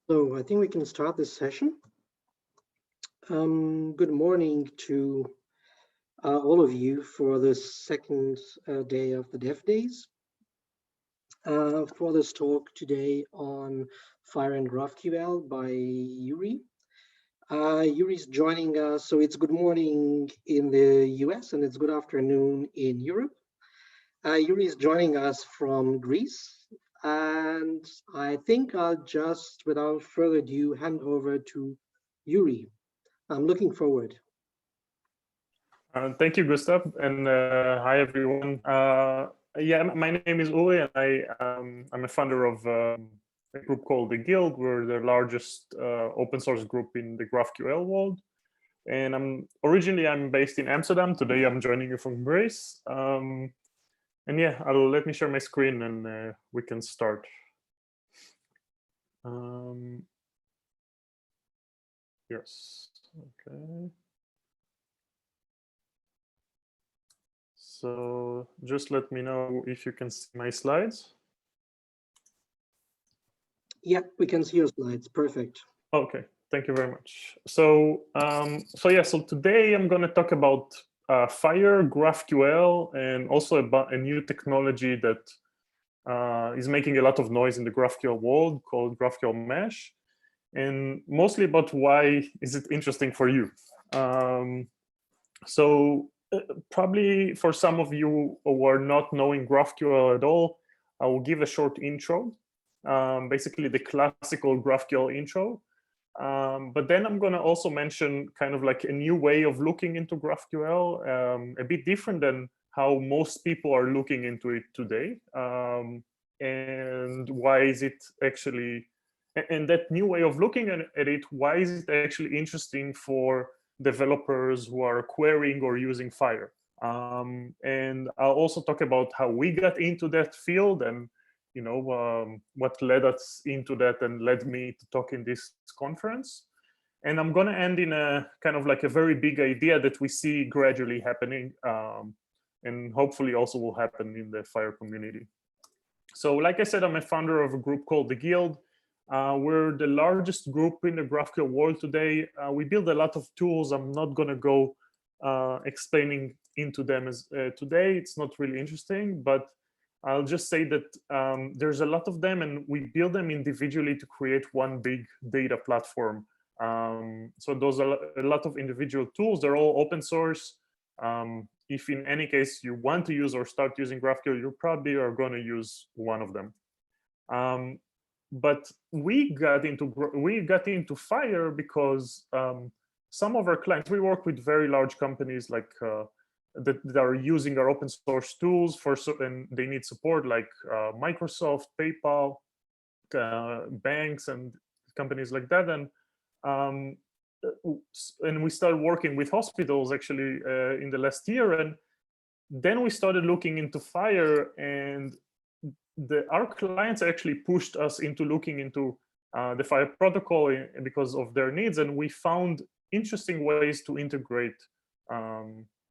So I think we can start this session. Good morning to all of you for the second day of the DevDays. For this talk today on FHIR and GraphQL by Yuri. Yuri's joining us, so it's good morning in the US and it's good afternoon in Europe. Yuri is joining us from Greece. And I think I'll just, without further ado, hand over to Yuri. I'm looking forward. Thank you, Gustav, and hi, everyone. Yeah, my name is Uli, and I'm a founder of a group called The Guild. We're the largest open source group in the GraphQL world. And I'm based in Amsterdam. Today, I'm joining you from Greece. And yeah, let me share my screen and we can start. Yes, okay. So just let me know if you can see my slides. Yeah, we can see your slides. Perfect. Okay, thank you very much. So, so today I'm going to talk about FHIR, GraphQL, and also about a new technology that is making a lot of noise in the GraphQL world called GraphQL Mesh, and mostly about why is it interesting for you. Probably for some of you who are not knowing GraphQL at all, I will give a short intro, basically the classical GraphQL intro. But then I'm going to also mention kind of like a new way of looking into GraphQL, a bit different than how most people are looking into it today. And why is it actually, and that new way of looking at it, why is it actually interesting for developers who are querying or using FHIR? And I'll also talk about how we got into that field and what led us into that and led me to talk in this conference. And I'm going to end in a kind of like a very big idea that we see gradually happening and hopefully also will happen in the FHIR community. So like I said, I'm a founder of a group called The Guild. We're the largest group in the GraphQL world today. We build a lot of tools. I'm not going to go explaining into them today. It's not really interesting, but I'll just say that there's a lot of them, and we build them individually to create one big data platform. So those are a lot of individual tools. They're all open source. If in any case you want to use or start using GraphQL, you probably are going to use one of them. But we got into FHIR because some of our clients, we work with very large companies like that are using our open source tools and they need support, like Microsoft, PayPal, banks, and companies like that. And we started working with hospitals actually in the last year, and then we started looking into FHIR, and our clients actually pushed us into looking into the FHIR protocol because of their needs, and we found interesting ways to integrate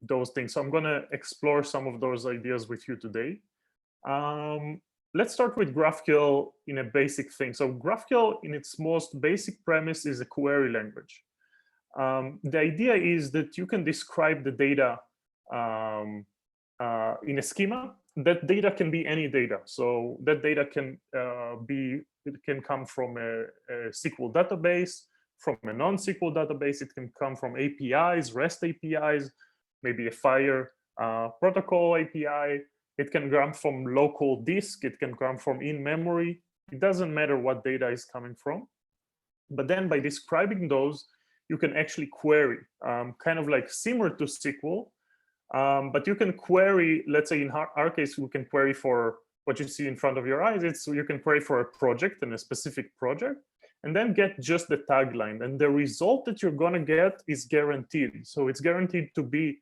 those things. So I'm going to explore some of those ideas with you today. Let's start with GraphQL in a basic thing. So GraphQL in its most basic premise is a query language. The idea is that you can describe the data in a schema. That data can be any data. So that data can come from a SQL database, from a non-SQL database. It can come from APIs, REST APIs, maybe a FHIR protocol API. It can come from local disk. It can come from in-memory. It doesn't matter what data is coming from. But then by describing those, you can actually query, kind of like similar to SQL. But you can query, let's say in our case, we can query for what you see in front of your eyes. You can query for a project and a specific project, and then get just the tagline. And the result that you're going to get is guaranteed. So it's guaranteed to be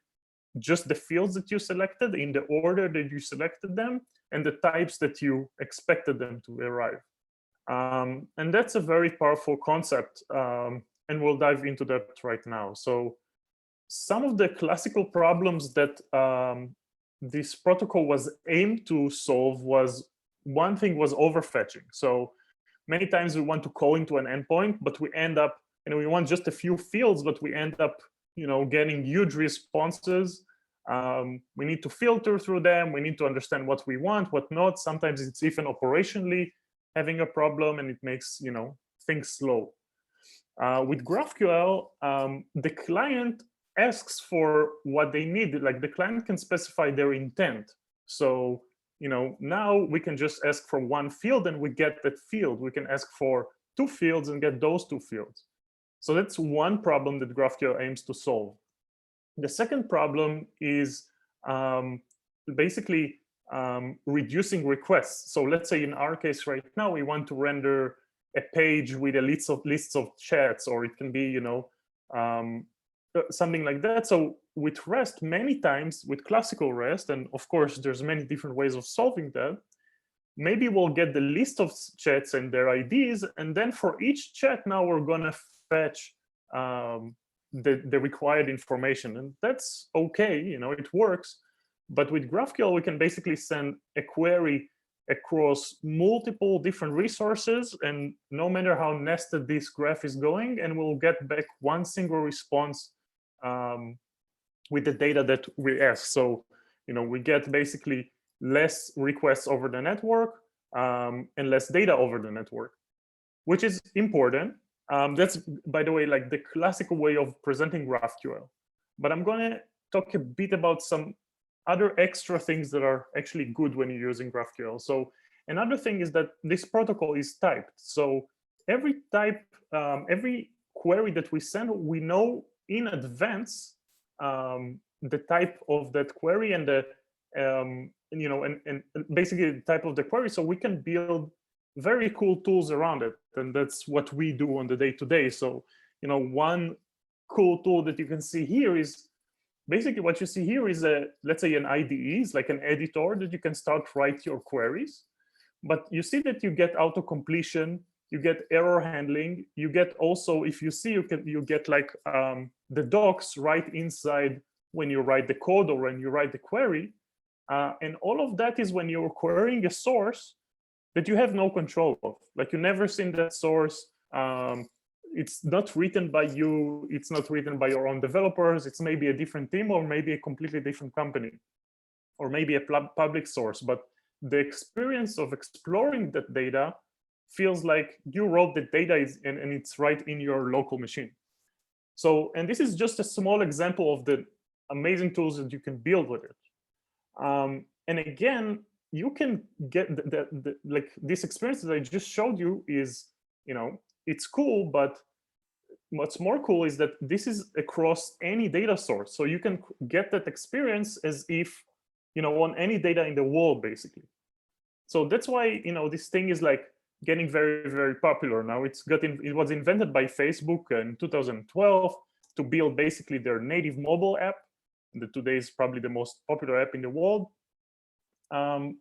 just the fields that you selected in the order that you selected them and the types that you expected them to arrive. And that's a very powerful concept. And we'll dive into that right now. So some of the classical problems that this protocol was aimed to solve was, one thing was overfetching. So many times we want to call into an endpoint, but we end up, and we want just a few fields, but we end up, getting huge responses. We need to filter through them. We need to understand what we want, what not. Sometimes it's even operationally having a problem, and it makes things slow. With GraphQL, the client asks for what they need. Like the client can specify their intent. So now we can just ask for one field and we get that field. We can ask for 2 fields and get those 2 fields. So that's one problem that GraphQL aims to solve. The second problem is basically reducing requests. So let's say in our case right now, we want to render a page with a lists of chats, or it can be something like that. So with REST, many times with classical REST, and of course there's many different ways of solving that, maybe we'll get the list of chats and their IDs, and then for each chat now we're gonna fetch the required information, and that's okay, it works. But with GraphQL, we can basically send a query across multiple different resources, and no matter how nested this graph is going, and we'll get back one single response with the data that we ask. So we get basically less requests over the network and less data over the network, which is important. That's, by the way, like the classical way of presenting GraphQL. But I'm going to talk a bit about some other extra things that are actually good when you're using GraphQL. So another thing is that this protocol is typed. So every every query that we send, we know in advance the type of that query and the and basically the type of the query, so we can build very cool tools around it. And that's what we do on the day-to-day. So one cool tool that you can see here is basically what you see here is let's say an IDE, is like an editor that you can start write your queries. But you see that you get auto-completion, you get error handling, you get also, if you see, you get like the docs right inside when you write the code or when you write the query. And all of that is when you're querying a source that you have no control of. Like you never seen that source. It's not written by you. It's not written by your own developers. It's maybe a different team or maybe a completely different company or maybe a public source. But the experience of exploring that data feels like you wrote the data and it's right in your local machine. So, and this is just a small example of the amazing tools that you can build with it. And again, you can get like this experience that I just showed you is, it's cool, but what's more cool is that this is across any data source. So you can get that experience as if, on any data in the world, basically. So that's why, this thing is like getting very, very popular now. It was invented by Facebook in 2012 to build basically their native mobile app. And today is probably the most popular app in the world. Ever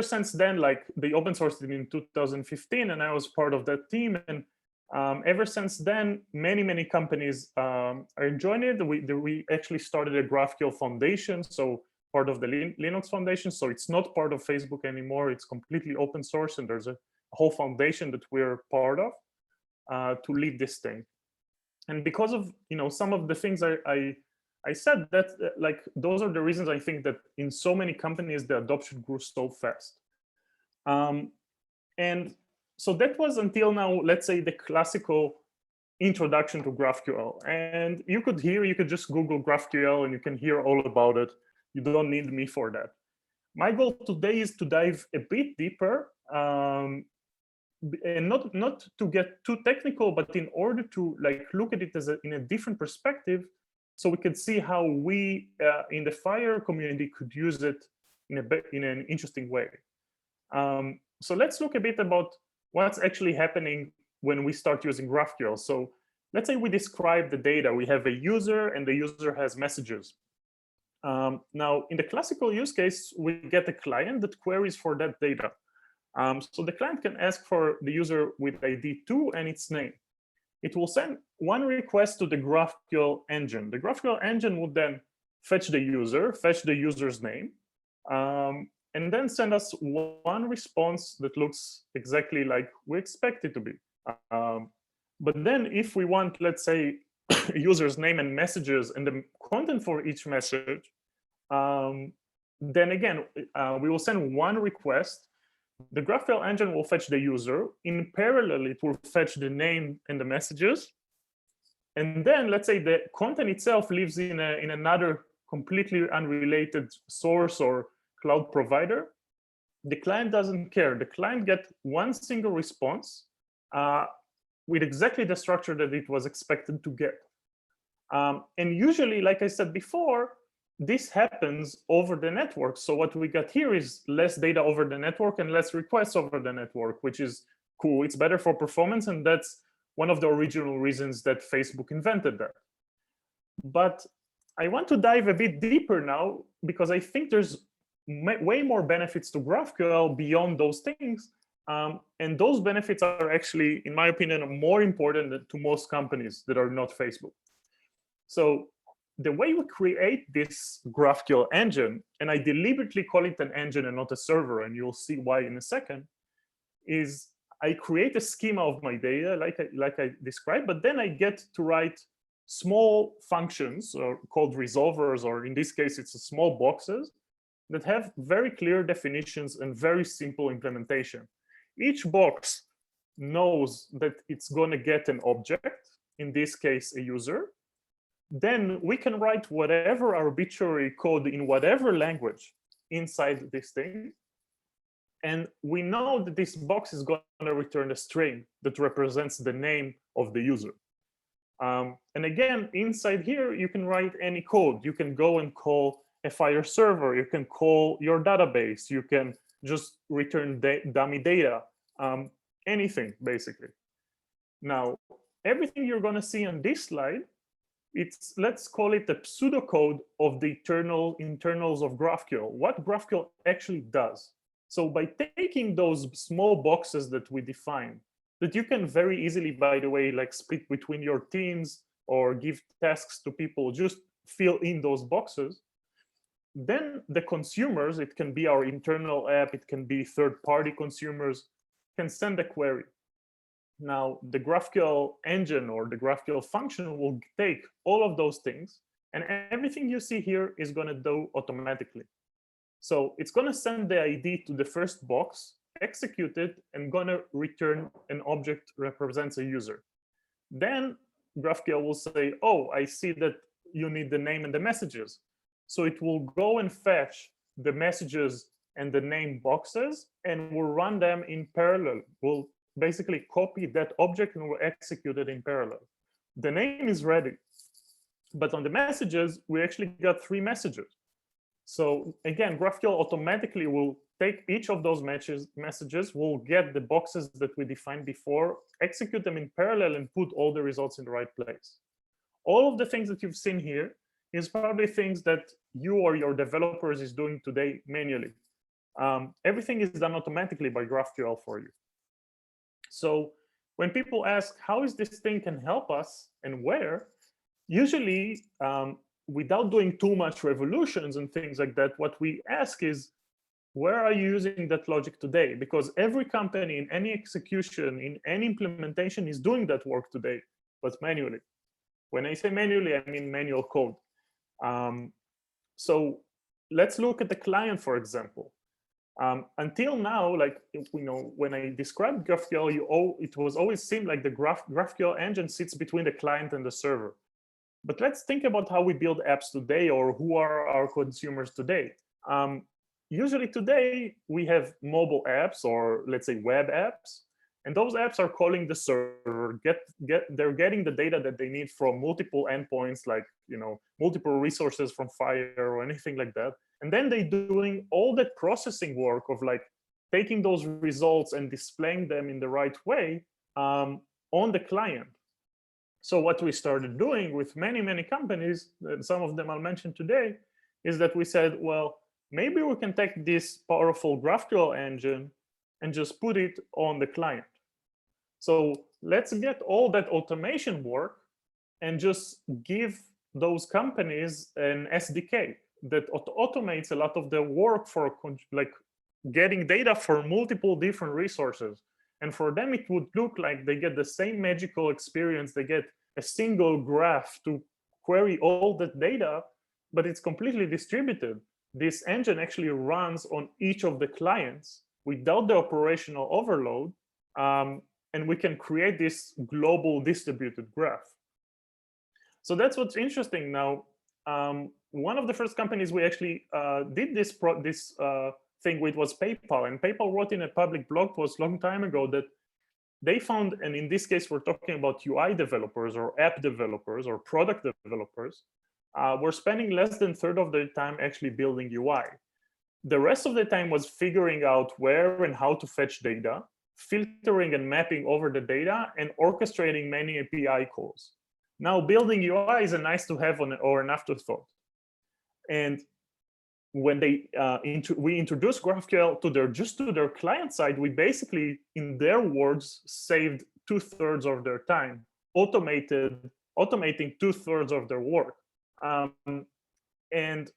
since then, like they open sourced it in 2015, and I was part of that team. And ever since then, many companies are enjoying it. We actually started a GraphQL Foundation, so part of the Linux Foundation. So it's not part of Facebook anymore. It's completely open source, and there's a whole foundation that we're part of to lead this thing. And because of some of the things I said, that like those are the reasons I think that in so many companies the adoption grew so fast. And so that was until now, let's say, the classical introduction to GraphQL. And you could just Google GraphQL and you can hear all about it. You don't need me for that. My goal today is to dive a bit deeper, and not to get too technical, but in order to like look at it as in a different perspective, so we could see how we in the FHIR community could use it in an interesting way. So let's look a bit about what's actually happening when we start using GraphQL. So let's say we describe the data. We have a user, and the user has messages. Now, in the classical use case, we get a client that queries for that data. So the client can ask for the user with ID 2 and its name. It will send one request to the GraphQL engine. The GraphQL engine would then fetch the user, fetch the user's name, and then send us one response that looks exactly like we expect it to be. But then if we want, let's say, user's name and messages and the content for each message, then again, we will send one request. The GraphQL engine will fetch the user. In parallel, it will fetch the name and the messages. And then let's say the content itself lives in another completely unrelated source or cloud provider. The client doesn't care. The client gets one single response with exactly the structure that it was expected to get. And usually, like I said before, this happens over the network. So what we got here is less data over the network and less requests over the network, which is cool. It's better for performance, and that's one of the original reasons that Facebook invented that. But I want to dive a bit deeper now, because I think there's way more benefits to GraphQL beyond those things. And those benefits are actually, in my opinion, more important to most companies that are not Facebook. So the way we create this GraphQL engine, and I deliberately call it an engine and not a server, and you'll see why in a second, is I create a schema of my data like I described, but then I get to write small functions called resolvers, or in this case, it's small boxes that have very clear definitions and very simple implementation. Each box knows that it's going to get an object, in this case, a user. Then we can write whatever arbitrary code in whatever language inside this thing. And we know that this box is going to return a string that represents the name of the user. And again, inside here, you can write any code. You can go and call a FHIR server. You can call your database. You can just return dummy data, anything, basically. Now, everything you're going to see on this slide, let's call it the pseudocode of the internals of GraphQL, what GraphQL actually does. So by taking those small boxes that we define, that you can very easily, by the way, like split between your teams or give tasks to people, just fill in those boxes, then the consumers, it can be our internal app, it can be third-party consumers, can send a query. Now, the GraphQL engine or the GraphQL function will take all of those things, and everything you see here is going to do automatically. So it's going to send the ID to the first box, execute it, and going to return an object represents a user. Then GraphQL will say, oh, I see that you need the name and the messages. So it will go and fetch the messages and the name boxes, and will run them in parallel. We'll basically copy that object and we'll execute it in parallel. The name is ready. But on the messages, we actually got 3 messages. So again, GraphQL automatically will take each of those messages, will get the boxes that we defined before, execute them in parallel, and put all the results in the right place. All of the things that you've seen here is probably things that you or your developers is doing today manually. Everything is done automatically by GraphQL for you. So when people ask, how is this thing can help us and where, usually, without doing too much revolutions and things like that, what we ask is, where are you using that logic today? Because every company in any execution, in any implementation is doing that work today, but manually. When I say manually, I mean manual code. So let's look at the client, for example. Until now, like, when I described GraphQL, it was always seemed like the GraphQL engine sits between the client and the server. But let's think about how we build apps today, or who are our consumers today. Usually today, we have mobile apps, or let's say web apps, and those apps are calling the server. They're getting the data that they need from multiple endpoints, like multiple resources from FHIR or anything like that. And then they're doing all that processing work of like taking those results and displaying them in the right way on the client. So what we started doing with many, many companies, and some of them I'll mention today, is that we said, well, maybe we can take this powerful GraphQL engine and just put it on the client. So let's get all that automation work and just give those companies an SDK. that automates a lot of the work for like getting data for multiple different resources. And for them, it would look like they get the same magical experience. They get a single graph to query all that data, but it's completely distributed. This engine actually runs on each of the clients without the operational overload. And we can create this global distributed graph. So that's what's interesting now. One of the first companies we actually did this thing with was PayPal. And PayPal wrote in a public blog post a long time ago that they found, and in this case, we're talking about UI developers or app developers or product developers, were spending less than a third of their time actually building UI. The rest of the time was figuring out where and how to fetch data, filtering and mapping over the data, and orchestrating many API calls. Now, building UI is a nice to have or an afterthought. And when we introduced GraphQL to their client side, we basically, in their words, saved 2/3 of their time, automating 2/3 of their work. And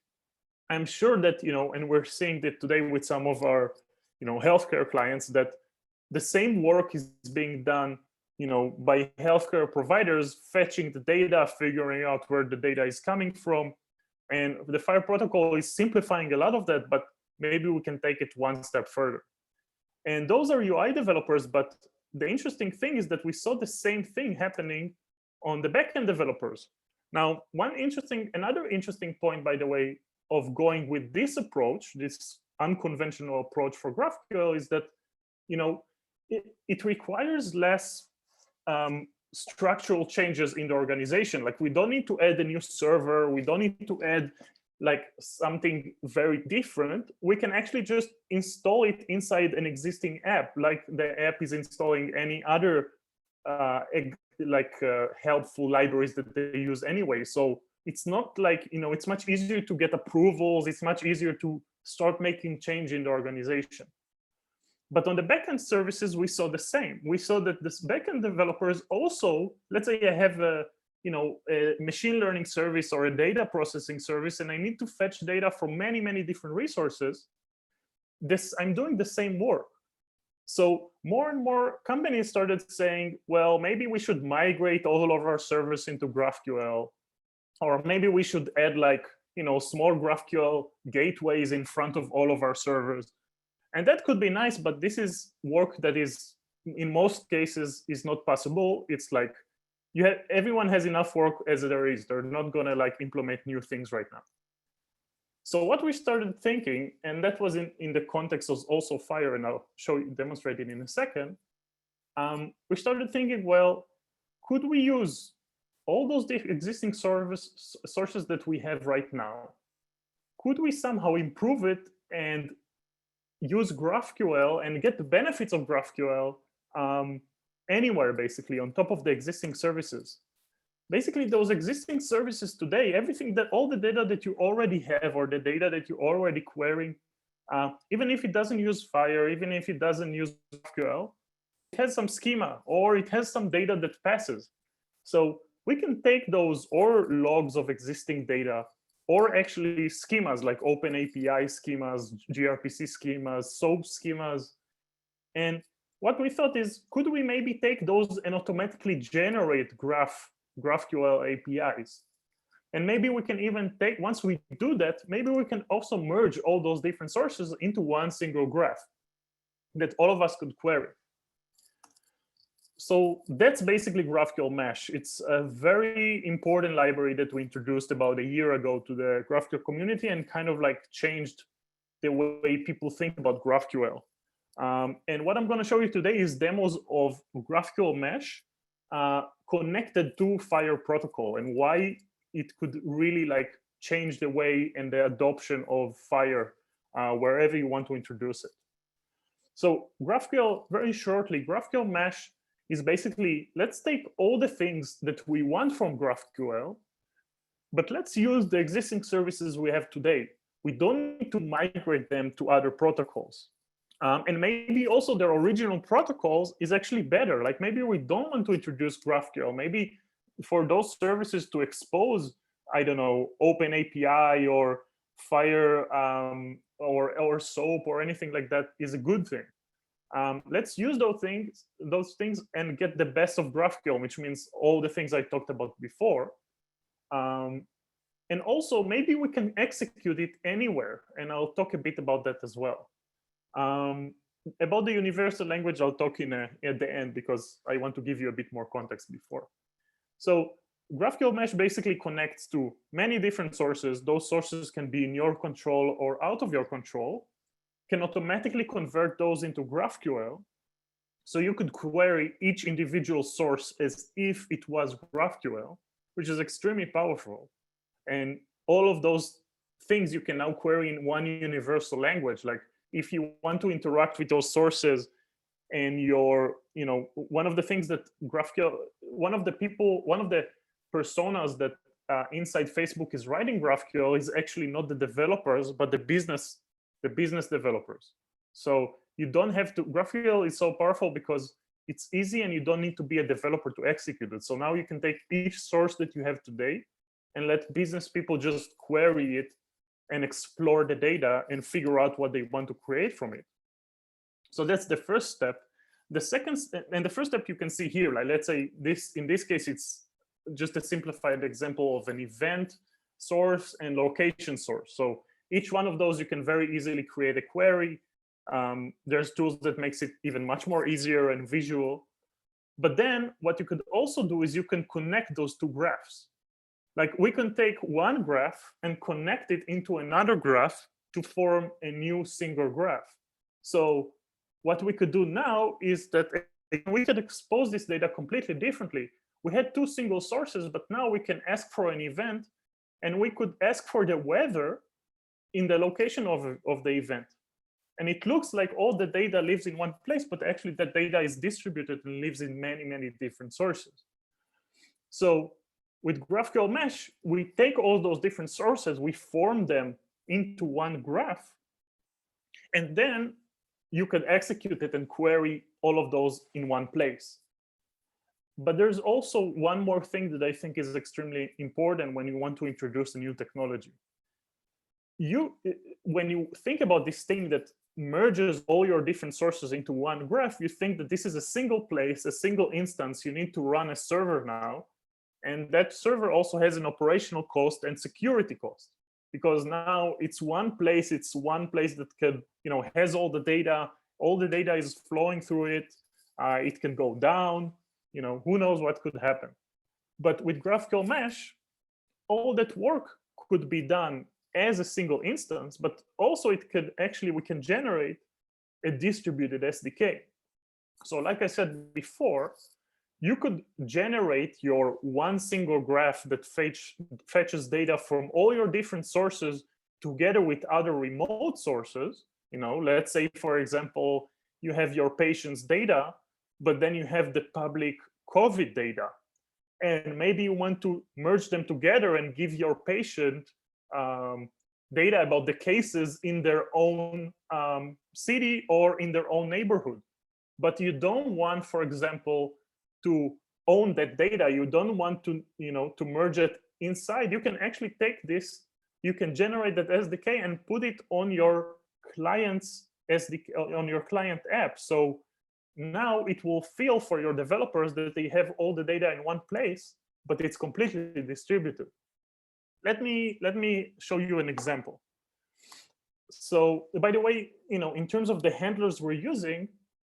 I'm sure that, and we're seeing that today with some of our, healthcare clients, that the same work is being done, by healthcare providers, fetching the data, figuring out where the data is coming from. And the FHIR protocol is simplifying a lot of that, but maybe we can take it one step further. And those are UI developers, but the interesting thing is that we saw the same thing happening on the backend developers. Now, another interesting point, by the way, of going with this approach, this unconventional approach for GraphQL, is that, it requires less structural changes in the organization. Like, we don't need to add a new server. We don't need to add like something very different. We can actually just install it inside an existing app, like the app is installing any other helpful libraries that they use anyway. So it's not like, it's much easier to get approvals. It's much easier to start making change in the organization. But on the backend services, we saw the same. We saw that this backend developers also, let's say I have a machine learning service or a data processing service, and I need to fetch data from many, many different resources. I'm doing the same work. So more and more companies started saying, well, maybe we should migrate all of our servers into GraphQL, or maybe we should add small GraphQL gateways in front of all of our servers. And that could be nice, but this is work that is, in most cases, is not possible. It's like everyone has enough work as there is. They're not going to implement new things right now. So what we started thinking, and that was in the context of also FHIR, and I'll demonstrate it in a second. We started thinking, well, could we use all those existing sources that we have right now? Could we somehow improve it and use GraphQL and get the benefits of GraphQL anywhere, basically, on top of the existing services? Basically, those existing services today, all the data that you already have, or the data that you're already querying, even if it doesn't use FHIR, even if it doesn't use GraphQL, it has some schema, or it has some data that passes. So we can take those or logs of existing data, or actually schemas like OpenAPI schemas, gRPC schemas, SOAP schemas. And what we thought is, could we maybe take those and automatically generate GraphQL APIs? And maybe we can even once we do that, maybe we can also merge all those different sources into one single graph that all of us could query. So that's basically GraphQL Mesh. It's a very important library that we introduced about a year ago to the GraphQL community, and kind of changed the way people think about GraphQL. And what I'm going to show you today is demos of GraphQL Mesh connected to FHIR protocol, and why it could really change the way and the adoption of FHIR wherever you want to introduce it. So GraphQL, very shortly, GraphQL Mesh is basically, let's take all the things that we want from GraphQL, but let's use the existing services we have today. We don't need to migrate them to other protocols. And maybe also their original protocols is actually better. Like, maybe we don't want to introduce GraphQL. Maybe for those services to expose, I don't know, OpenAPI or FHIR or SOAP or anything like that is a good thing. Let's use those things and get the best of GraphQL, which means all the things I talked about before. And also, maybe we can execute it anywhere, and I'll talk a bit about that as well. About the universal language, I'll talk at the end, because I want to give you a bit more context before. So GraphQL Mesh basically connects to many different sources. Those sources can be in your control or out of your control, can automatically convert those into GraphQL. So you could query each individual source as if it was GraphQL, which is extremely powerful. And all of those things you can now query in one universal language. Like if you want to interact with those sources and one of the things that GraphQL, one of the personas that inside Facebook is writing GraphQL is actually not the developers, but the business developers. So you don't have to, GraphQL is so powerful because it's easy and you don't need to be a developer to execute it. So now you can take each source that you have today and let business people just query it and explore the data and figure out what they want to create from it. So that's the first step. The first step you can see here, like let's say in this case, it's just a simplified example of an event source and location source. So each one of those, you can very easily create a query. There's tools that makes it even much more easier and visual. But then what you could also do is you can connect those two graphs. Like we can take one graph and connect it into another graph to form a new single graph. So what we could do now is that we could expose this data completely differently. We had two single sources, but now we can ask for an event, and we could ask for the weather in the location of the event. And it looks like all the data lives in one place, but actually that data is distributed and lives in many, many different sources. So with GraphQL Mesh, we take all those different sources, we form them into one graph, and then you can execute it and query all of those in one place. But there's also one more thing that I think is extremely important when you want to introduce a new technology. When you think about this thing that merges all your different sources into one graph, you think that this is a single place, a single instance. You need to run a server now. And that server also has an operational cost and security cost, because now it's one place that can, has all the data. All the data is flowing through it. It can go down. Who knows what could happen. But with GraphQL Mesh, all that work could be done as a single instance, but also we can generate a distributed SDK. So like I said before, you could generate your one single graph that fetches data from all your different sources together with other remote sources. Let's say, for example, you have your patient's data, but then you have the public COVID data. And maybe you want to merge them together and give your patient data about the cases in their own city or in their own neighborhood. But you don't want, for example, to own that data. You don't want to, to merge it inside. You can actually take this, you can generate that SDK and put it on your client's SDK, on your client app. So now it will feel for your developers that they have all the data in one place, but it's completely distributed. Let me show you an example. So by the way, in terms of the handlers we're using,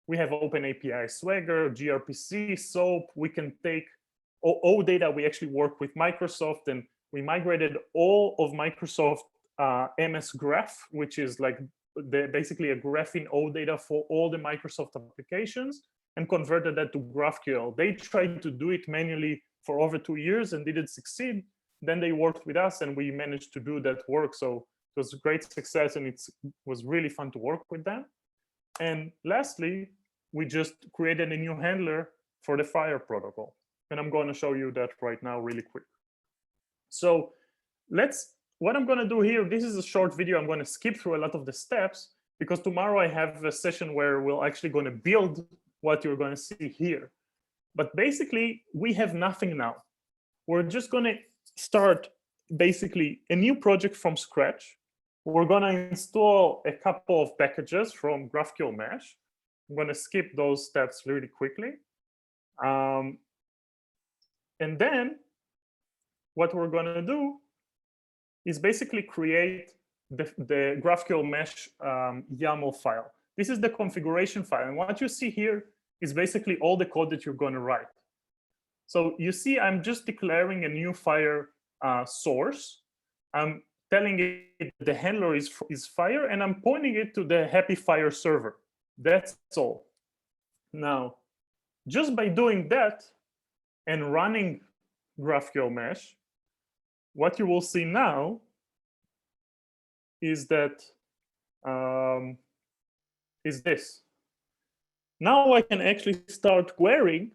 we have OpenAPI Swagger, gRPC, SOAP. We can take all data. We actually work with Microsoft, and we migrated all of Microsoft MS Graph, which is like basically a graph in OData for all the Microsoft applications, and converted that to GraphQL. They tried to do it manually for over 2 years and didn't succeed. Then they worked with us, and we managed to do that work. So it was a great success, and it was really fun to work with them. And lastly, we just created a new handler for the FHIR protocol. And I'm going to show you that right now really quick. So what I'm going to do here, this is a short video. I'm going to skip through a lot of the steps, because tomorrow I have a session where we're actually going to build what you're going to see here. But basically, we have nothing now. We're just going to start basically a new project from scratch. we're going to install a couple of packages from GraphQL Mesh. I'm going to skip those steps really quickly. And then what we're going to do is basically create the GraphQL Mesh YAML file. This is the configuration file. And what you see here is basically all the code that you're going to write. So you see, I'm just declaring a new FHIR source. I'm telling it the handler is FHIR, and I'm pointing it to the happy FHIR server. That's all. Now, just by doing that and running GraphQL Mesh, what you will see now is that is this. Now I can actually start querying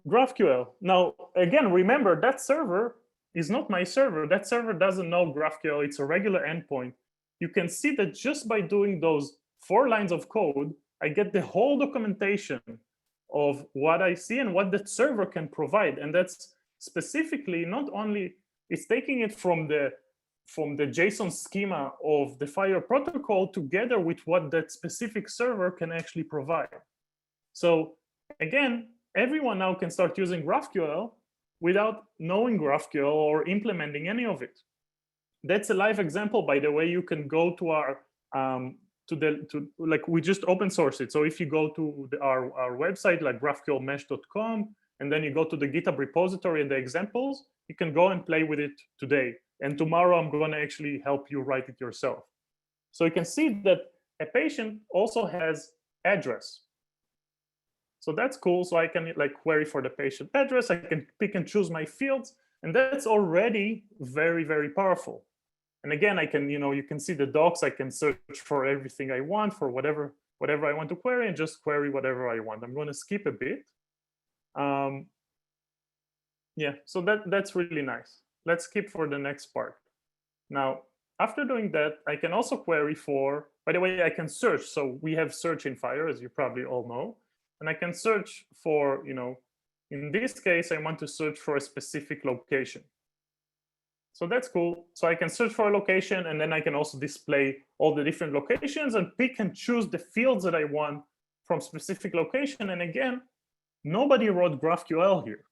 GraphQL. Now, again, remember that server is not my server. That server doesn't know GraphQL. It's a regular endpoint. You can see that just by doing those 4 lines of code, I get the whole documentation of what I see and what that server can provide. And that's specifically not only, it's taking it from the JSON schema of the FHIR protocol together with what that specific server can actually provide. So again, everyone now can start using GraphQL without knowing GraphQL or implementing any of it. That's a live example, by the way. You can go to our like, we just open source it. So if you go to our website, like graphqlmesh.com, and then you go to the GitHub repository and the examples, you can go and play with it today. And tomorrow I'm going to actually help you write it yourself. So you can see that a patient also has address. So that's cool. So I can like query for the patient address. I can pick and choose my fields, and that's already very, very powerful. And again, I can, you can see the docs. I can search for everything I want, for whatever I want to query, and just query whatever I want. I'm going to skip a bit. Yeah, so that's really nice. Let's skip for the next part. Now, after doing that, I can also query for, by the way, I can search. So we have search in FHIR, as you probably all know. And I can search for, in this case, I want to search for a specific location. So that's cool. So I can search for a location, and then I can also display all the different locations and pick and choose the fields that I want from specific location. And again, nobody wrote GraphQL here.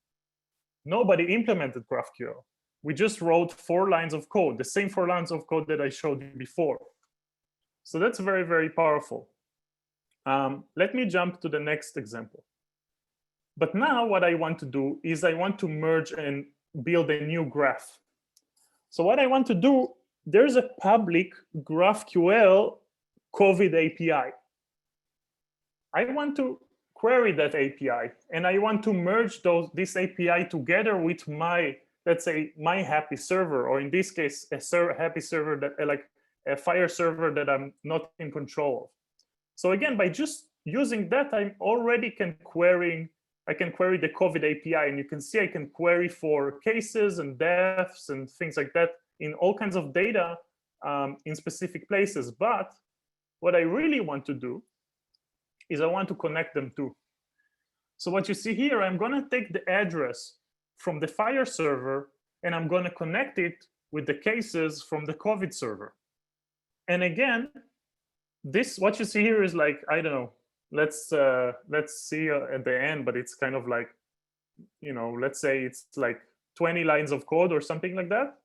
Nobody implemented GraphQL. We just wrote 4 lines of code, the same 4 lines of code that I showed you before. So that's very, very powerful. Let me jump to the next example. But now what I want to do is I want to merge and build a new graph. So what I want to do, there's a public GraphQL COVID API. I want to query that API, and I want to merge this API together with my, let's say, my happy server, or in this case, a happy server that, like a FHIR server that I'm not in control of. So again, by just using that, I already can query the COVID API, and you can see I can query for cases and deaths and things like that in all kinds of data in specific places. But what I really want to do is I want to connect them too. So what you see here, I'm going to take the address from the FHIR server, and I'm going to connect it with the cases from the COVID server. And again, this, what you see here is like, I don't know, let's see at the end, but it's kind of like, let's say it's like 20 lines of code or something like that.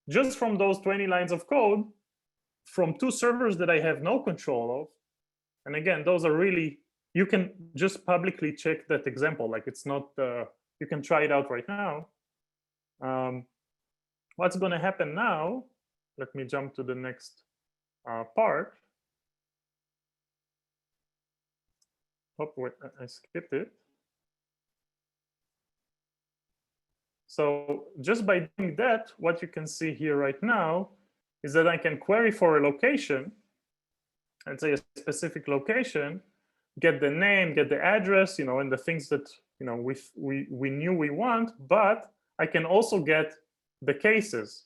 Just from those 20 lines of code, from 2 servers that I have no control of. And again, those are really, you can just publicly check that example. Like, it's not, you can try it out right now. What's going to happen now? Let me jump to the next part. Oh, wait, I skipped it. So just by doing that, what you can see here right now is that I can query for a location, let's say a specific location, get the name, get the address, and the things that we knew we want, but I can also get the cases.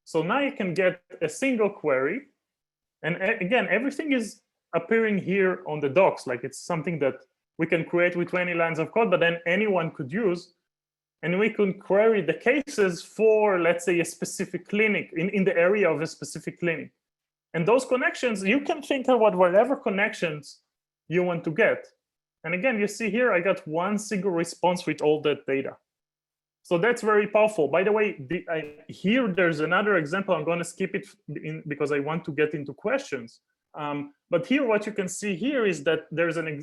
So now you can get a single query, and again, everything is appearing here on the docs, like it's something that we can create with 20 lines of code, but then anyone could use. And we can query the cases for, let's say, a specific clinic in the area of a specific clinic. And those connections, you can think about whatever connections you want to get. And again, you see here, I got one single response with all that data. So that's very powerful. By the way, here there's another example. I'm going to skip it because I want to get into questions. But here, what you can see here is that there's a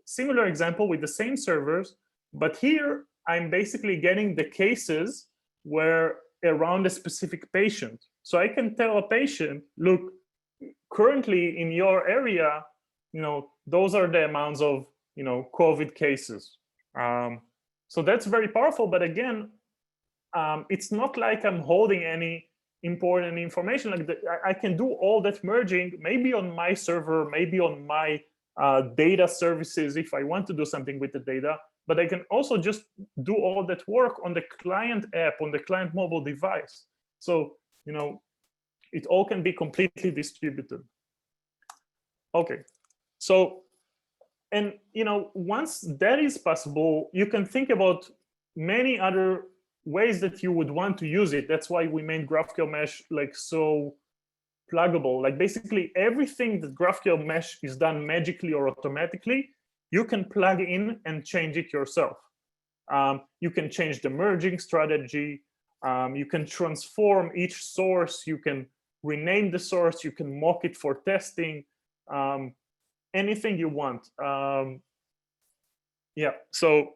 similar example with the same servers. But here, I'm basically getting the cases where around a specific patient. So I can tell a patient, look, currently in your area, those are the amounts of, COVID cases. So that's very powerful. But again, it's not like I'm holding any important information. Like I can do all that merging, maybe on my server, maybe on my data services if I want to do something with the data. But I can also just do all that work on the client app, on the client mobile device. So, it all can be completely distributed. Okay, so, and, once that is possible, you can think about many other ways that you would want to use it. That's why we made GraphQL Mesh like so pluggable. Like basically everything that GraphQL Mesh is done magically or automatically, you can plug in and change it yourself. You can change the merging strategy. You can transform each source. You can rename the source. You can mock it for testing. Anything you want. Yeah. So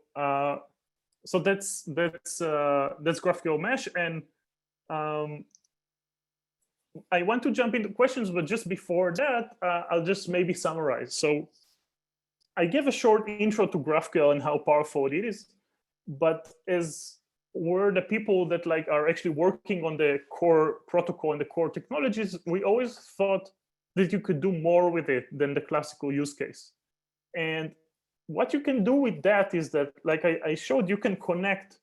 that's GraphQL Mesh, and I want to jump into questions, but just before that, I'll just maybe summarize. So I gave a short intro to GraphQL and how powerful it is, but as we're the people that are actually working on the core protocol and the core technologies, we always thought that you could do more with it than the classical use case. And what you can do with that is that, like I showed, you can connect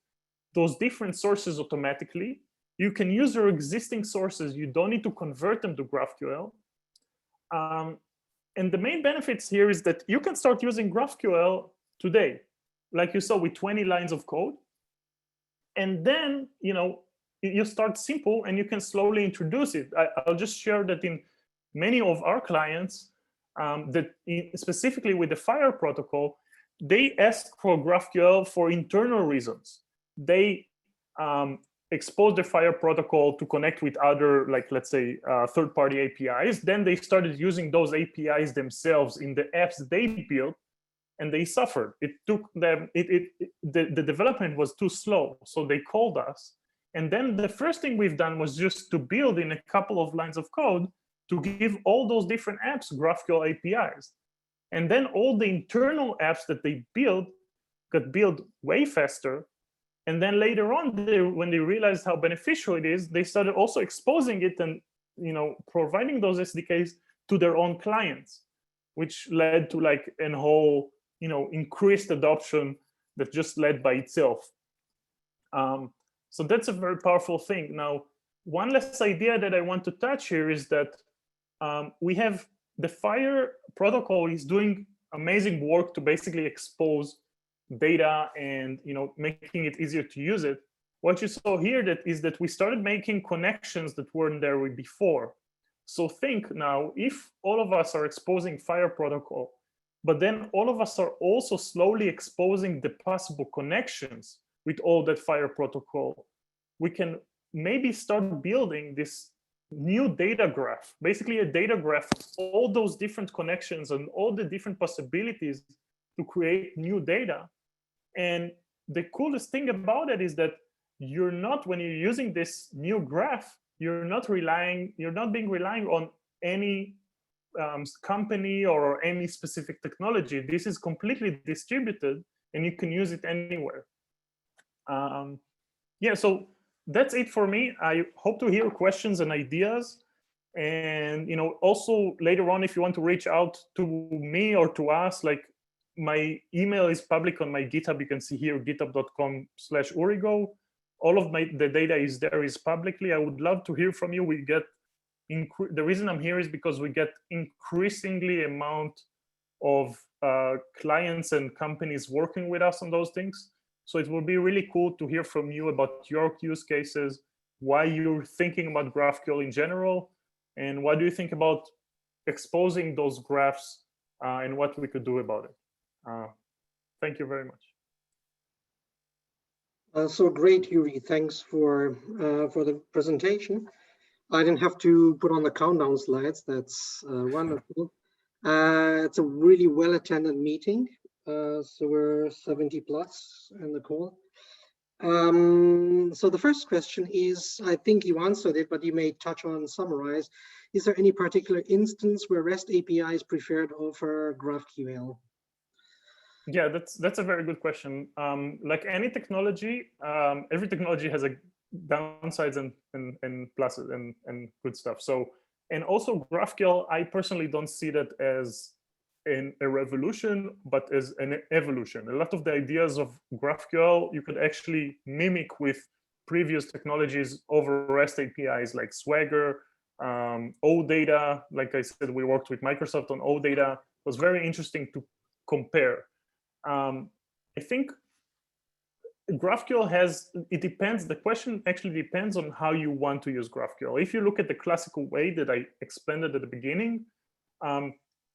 those different sources automatically. You can use your existing sources. You don't need to convert them to GraphQL. And the main benefits here is that you can start using GraphQL today, like you saw, with 20 lines of code. And then, you start simple and you can slowly introduce it. I'll just share that in many of our clients, specifically with the FHIR protocol, they ask for GraphQL for internal reasons. They expose the FHIR protocol to connect with other, let's say, third-party APIs. Then they started using those APIs themselves in the apps they built, and they suffered. It took them, the development was too slow, so they called us. And then the first thing we've done was just to build in a couple of lines of code to give all those different apps GraphQL APIs. And then all the internal apps that they built got built way faster. And then later on, when they realized how beneficial it is, they started also exposing it and providing those SDKs to their own clients, which led to a whole increased adoption that just led by itself. So that's a very powerful thing. Now, one last idea that I want to touch here is that we have the FHIR protocol is doing amazing work to basically expose data and making it easier to use it. What you saw here is that we started making connections that weren't there before. So think now, if all of us are exposing FHIR protocol, but then all of us are also slowly exposing the possible connections with all that FHIR protocol, we can maybe start building this new data graph, basically a data graph of all those different connections and all the different possibilities to create new data. And the coolest thing about it is that you're not, when you're using this new graph, you're not being relying on any company or any specific technology. This is completely distributed and you can use it anywhere. Yeah, so that's it for me. I hope to hear questions and ideas. And also later on, if you want to reach out to me or to us, my email is public on my GitHub. You can see here, github.com/urigo. All of the data is there, is publicly. I would love to hear from you. We get the reason I'm here is because we get increasingly amount of clients and companies working with us on those things. So it will be really cool to hear from you about your use cases, why you're thinking about GraphQL in general, And what do you think about exposing those graphs and what we could do about it? Thank you very much. So great, Yuri. Thanks for the presentation. I didn't have to put on the countdown slides. That's wonderful. It's a really well-attended meeting. So we're 70 plus in the call. So the first question is, I think you answered it, but you may touch on, summarize. Is there any particular instance where REST API is preferred over GraphQL? Yeah, that's a very good question. Like any technology, every technology has a downsides and pluses and good stuff. So, and also GraphQL, I personally don't see that as a revolution, but as an evolution. A lot of the ideas of GraphQL you could actually mimic with previous technologies over REST APIs like Swagger, OData. Like I said, we worked with Microsoft on OData. It was very interesting to compare. I think GraphQL has, it depends, the question actually depends on how you want to use GraphQL. If you look at the classical way that I explained it at the beginning,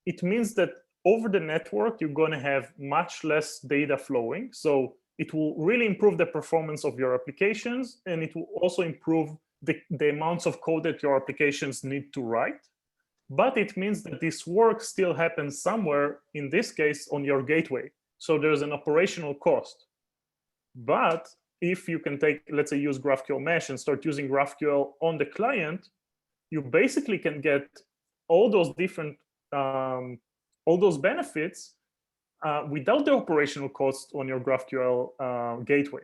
it means that over the network, you're going to have much less data flowing. So it will really improve the performance of your applications, and it will also improve the amounts of code that your applications need to write. But it means that this work still happens somewhere, in this case, on your gateway. So there's an operational cost. But if you can take, let's say, use GraphQL Mesh and start using GraphQL on the client, you basically can get all those different, all those benefits without the operational cost on your GraphQL gateway.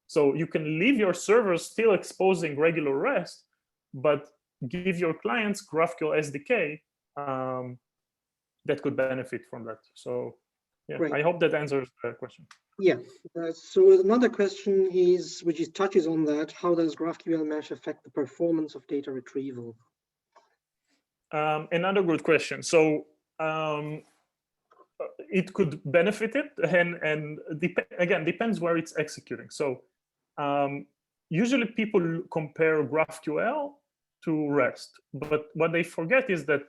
So you can leave your servers still exposing regular REST, but give your clients GraphQL SDK that could benefit from that. So yeah, right. I hope that answers the question. Yeah, so another question is, which touches on that, how does GraphQL Mesh affect the performance of data retrieval? Another good question. So it could benefit it, and again, depends where it's executing. So usually people compare GraphQL to REST, but what they forget is that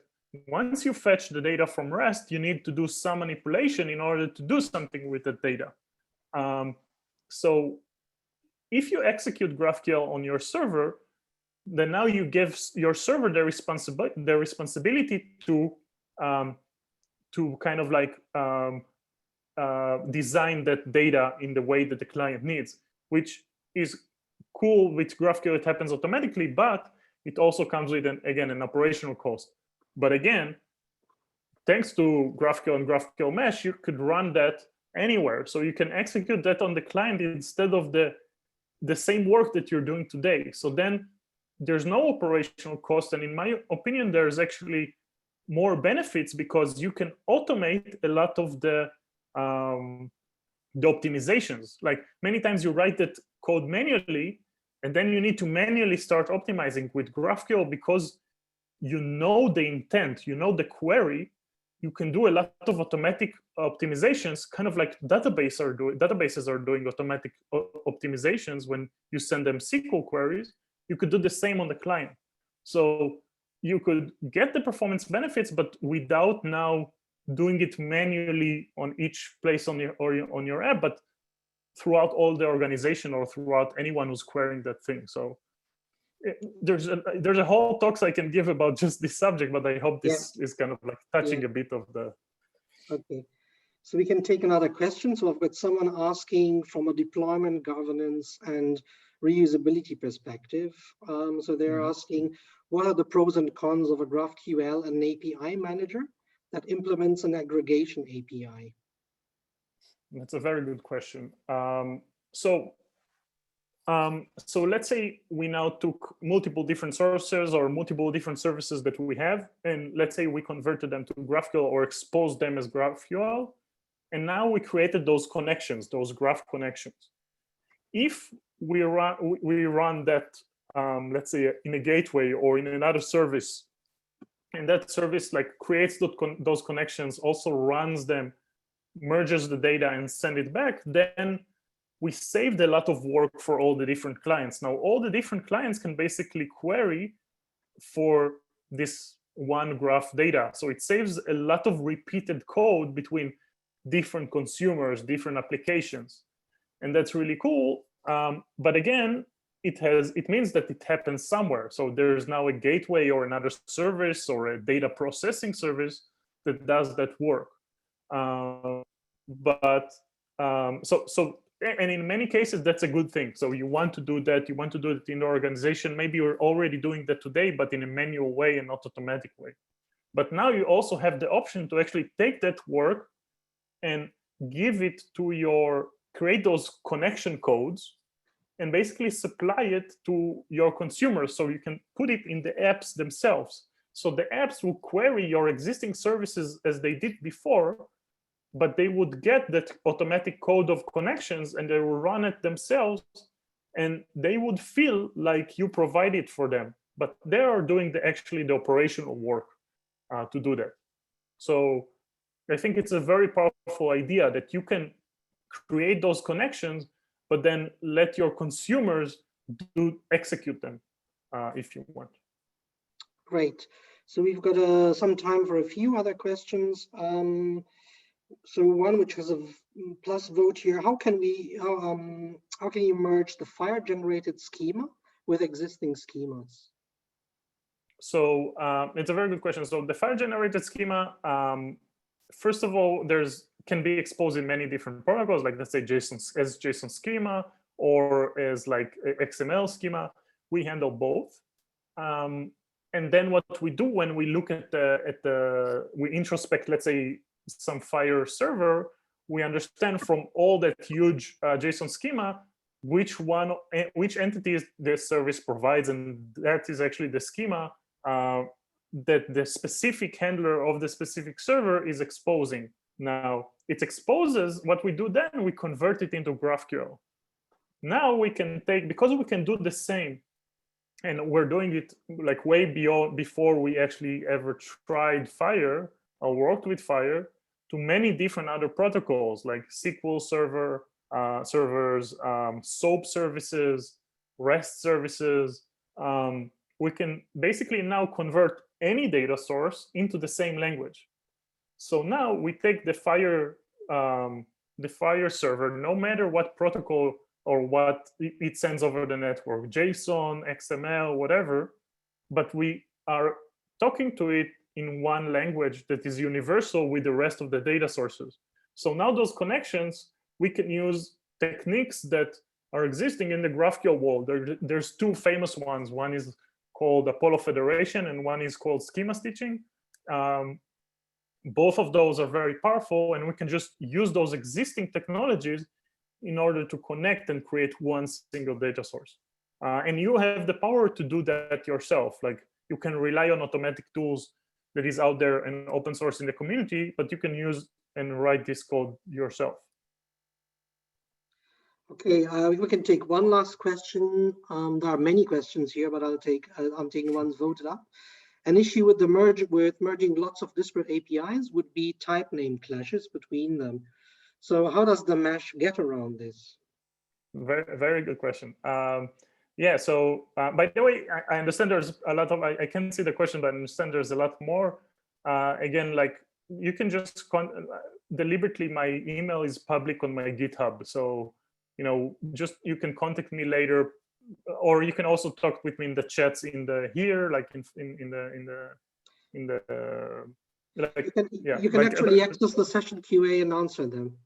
once you fetch the data from REST, you need to do some manipulation in order to do something with the data. So if you execute GraphQL on your server, then now you give your server the responsibility to kind of like design that data in the way that the client needs, which is cool. With GraphQL, it happens automatically, but it also comes with, again, an operational cost. But again, thanks to GraphQL and GraphQL Mesh, you could run that anywhere. So you can execute that on the client instead of the same work that you're doing today. So then there's no operational cost. And in my opinion, there's actually more benefits because you can automate a lot of the optimizations. Like many times you write that code manually, and then you need to manually start optimizing. With GraphQL, because you know the intent, you know the query, you can do a lot of automatic optimizations, kind of like databases are doing automatic optimizations when you send them SQL queries. You could do the same on the client. So you could get the performance benefits, but without now doing it manually on each place on your app, but throughout all the organization or throughout anyone who's querying that thing. So there's a whole talks I can give about just this subject, but I hope this is kind of like touching a bit of the. Okay, so we can take another question. So I've got someone asking from a deployment, governance, and reusability perspective. So they're asking, what are the pros and cons of a GraphQL and an API manager that implements an aggregation API? That's a very good question. So let's say we now took multiple different sources or multiple different services that we have, and let's say we converted them to GraphQL or exposed them as GraphQL, and now we created those connections, those graph connections. If we run that, let's say in a gateway or in another service, and that service like creates those connections, also runs them, merges the data and send it back, then we saved a lot of work for all the different clients. Now, all the different clients can basically query for this one graph data. So it saves a lot of repeated code between different consumers, different applications, and that's really cool. But again, it means that it happens somewhere. So there's now a gateway or another service or a data processing service that does that work. And in many cases, that's a good thing. So you want to do that. You want to do it in the organization. Maybe you're already doing that today, but in a manual way and not automatic way. But now you also have the option to actually take that work and give it to create those connection codes and basically supply it to your consumers, so you can put it in the apps themselves. So the apps will query your existing services as they did before, but they would get that automatic code of connections and they will run it themselves, and they would feel like you provide it for them, but they are doing actually the operational work to do that. So I think it's a very powerful idea that you can create those connections, but then let your consumers execute them if you want. Great. So we've got some time for a few other questions. So one which has a plus vote here: how can you merge the FHIR generated schema with existing schemas? So it's a very good question. So the FHIR generated schema, first of all, can be exposed in many different protocols, like let's say JSON schema or as like XML schema. We handle both. And then what we do when we look at we introspect, let's say, some FHIR server, we understand from all that huge JSON schema which entities the service provides, and that is actually the schema that the specific handler of the specific server is exposing. Now it exposes what we do, then we convert it into GraphQL. Now we can because we can do the same, and we're doing it like way before we actually ever tried FHIR or worked with FHIR, to many different other protocols like SQL servers, SOAP services, REST services. We can basically now convert any data source into the same language. So now we take the FHIR server, no matter what protocol or what it sends over the network, JSON, XML, whatever, but we are talking to it in one language that is universal with the rest of the data sources. So now those connections, we can use techniques that are existing in the GraphQL world. There's two famous ones. One is called Apollo Federation and one is called schema stitching. Both of those are very powerful, and we can just use those existing technologies in order to connect and create one single data source. And you have the power to do that yourself. Like, you can rely on automatic tools that is out there and open source in the community, but you can use and write this code yourself. Okay, we can take one last question. There are many questions here, but I'm taking ones voted up. An issue with merging lots of disparate APIs would be type name clashes between them. So how does the mesh get around this? Very, very good question. Yeah, so by the way, I understand there's a lot of, I can see the question, but I understand there's a lot more. Again, like, you can just deliberately, my email is public on my GitHub. So, just you can contact me later, or you can also talk with me in the chats here, like in the like, you can actually access the session QA and answer them.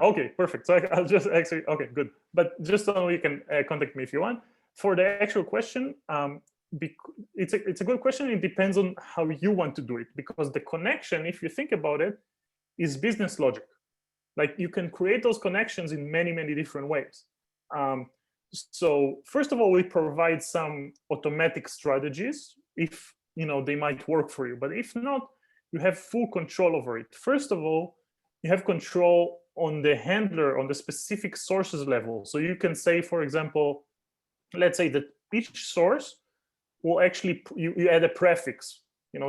Okay, perfect. So I'll just actually, okay, good. But just so you can contact me if you want. For the actual question, it's a good question. It depends on how you want to do it, because the connection, if you think about it, is business logic. Like, you can create those connections in many, many different ways. So first of all, we provide some automatic strategies if they might work for you. But if not, you have full control over it. First of all, you have control on the handler, on the specific sources level. So you can say, for example, let's say that each source will actually, you add a prefix,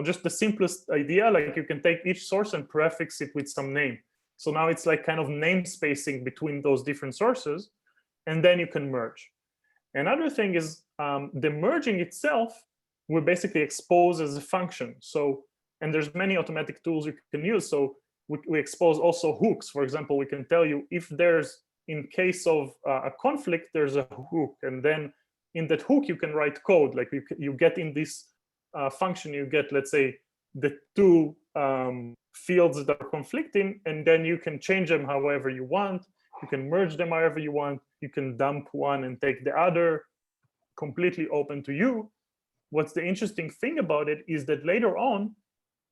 just the simplest idea, like you can take each source and prefix it with some name. So now it's like kind of namespacing between those different sources, and then you can merge. Another thing is the merging itself we basically expose as a function. So, and there's many automatic tools you can use. So we expose also hooks. For example, we can tell you if there's, in case of a conflict, there's a hook, and then in that hook you can write code. Like you get in this function, you get, let's say, the two fields that are conflicting, and then you can change them however you want. You can merge them however you want. You can dump one and take the other. Completely open to you. What's the interesting thing about it is that later on,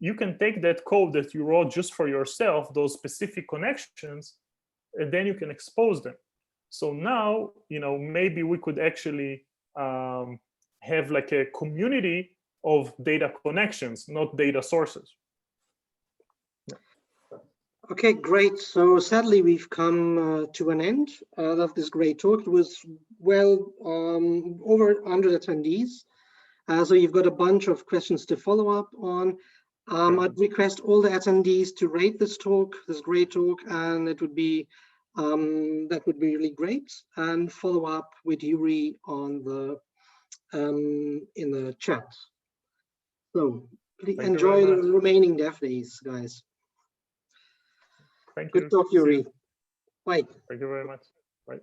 you can take that code that you wrote just for yourself, those specific connections, and then you can expose them. So now, maybe we could actually have like a community of data connections, not data sources. Okay, great. So sadly, we've come to an end of this great talk. It was well over 100 attendees. So you've got a bunch of questions to follow up on. I'd request all the attendees to rate this talk, this great talk, and it would be that would be really great. And follow up with Yuri on the in the chat. So please enjoy the remaining Dev Days, guys. Thank you. Good talk, Yuri. Bye. Thank you very much. Bye.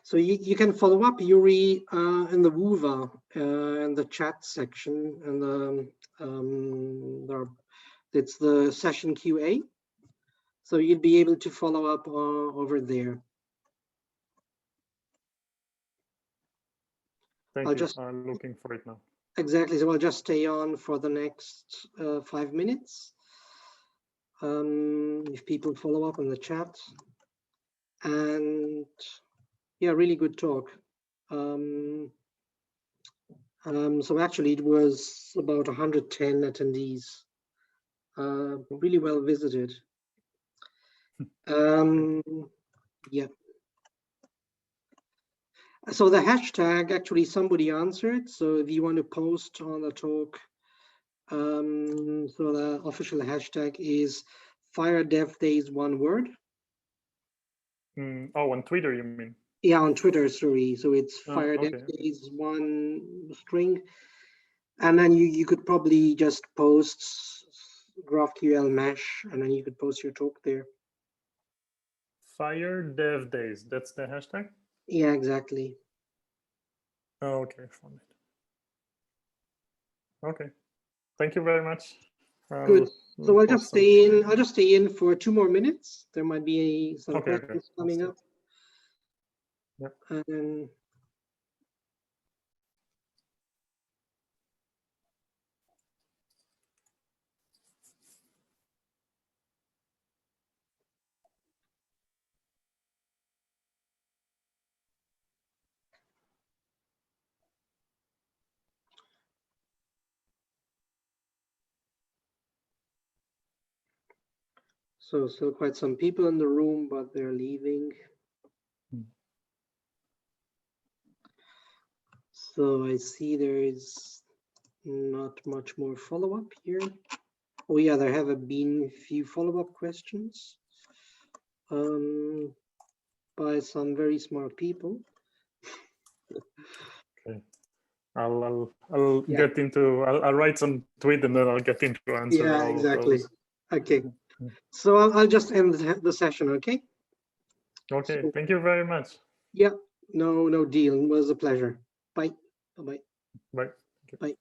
So you can follow up, Yuri, in the Wova, in the chat section, and it's the session QA. So you'll be able to follow up over there. Thank you. I'm looking for it now. Exactly. So I'll just stay on for the next 5 minutes. If people follow up in the chat. And yeah, really good talk. So actually it was about 110 attendees, really well visited. Yeah. So the hashtag, actually somebody answered. So if you want to post on the talk, so the official hashtag is FHIR DevDays, one word. Oh, on Twitter, you mean? Yeah, on Twitter, sorry. So it's FHIR okay. DevDays, one string. And then you could probably just post GraphQL Mesh, and then you could post your talk there. FHIR DevDays, that's the hashtag? Yeah, exactly. Oh, okay, found it. Okay, thank you very much. Good. So I'll just stay in. I'll just stay in for 2 more minutes. There might be some questions coming up. Yep. And so still quite some people in the room, but they're leaving. So I see there is not much more follow-up here. Oh yeah, there have been a few follow-up questions by some very smart people. Okay, I'll get into. I'll write some tweet and then I'll get into answer. Yeah, exactly. Okay, so I'll just end the session. Okay. Okay. So, thank you very much. Yeah. No deal. It was a pleasure. Bye. Bye. Bye. Bye.